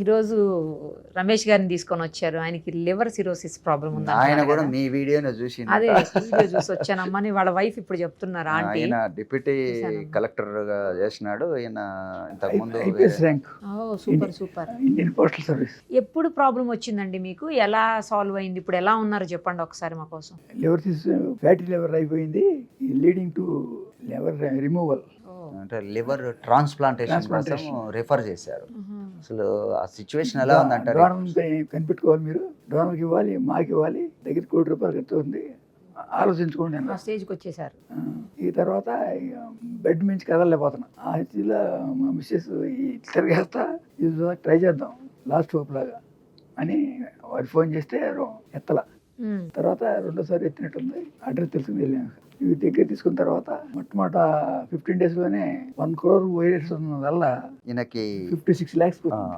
ఈరోజు రమేష్ గారిని తీసుకొని వచ్చారు. ఆయనకి లివర్ సిరోసిస్ ప్రాబ్లం ఉంది. ఆయన కూడా మీ వీడియోని చూసి అదే వీడియో చూసి వచ్చానమ్మా అని వాళ్ళ వైఫ్ ఇప్పుడు చెప్తున్నారు. ఆంటీ ఆయన డిప్యూటీ చూశానమ్మా. కలెక్టర్ గా చేసినాడు. ఆయన ఇంతకుముందు IPS rank super super. Indian postal service. ఎప్పుడు ప్రాబ్లం వచ్చిందండి మీకు? ఎలా సాల్వ్ అయింది? ఇప్పుడు ఎలా ఉన్నారు చెప్పండి ఒకసారి మా కోసం. లివర్ ఫ్యాటీ లివర్ అయిపోయింది, లీడింగ్ టు లివర్ రిమూవల్. అంటే లివర్ ట్రాన్స్ప్లాంటేషన్ కోసం రిఫర్ చేశారు. అసలు ఆ సిచ్యువేషన్ ఎలా ఉందంటారు? డోనర్ కనిపెట్టుకోవాలి మీరు. డోనర్కి ఇవ్వాలి, మాకు ఇవ్వాలి. దగ్గర ₹1 కోటి ఖర్చు ఉంది. ఆలోచించుకోండి అన్న. ఆ స్టేజ్కి వచ్చేసారు. ఈ తర్వాత బెడ్ మించి కదలలేకపోతున్నా. ఆ స్థితిలో మా మిస్సెస్ తిరిగేస్తా ఇది ట్రై చేద్దాం లాస్ట్ హోప్ లాగా అని వారు ఫోన్ చేస్తే ఎత్తల. తర్వాత రెండోసారి ఎత్తినట్టుంది. అడ్రస్ తెలుసుకుని వెళ్ళాము. ఇవి దగ్గర తీసుకున్న తర్వాత మొట్టమొదట 15 days లోనే 1 crore వైరస్ ఉన్న వల్ల ఈయనకి 56 lakhs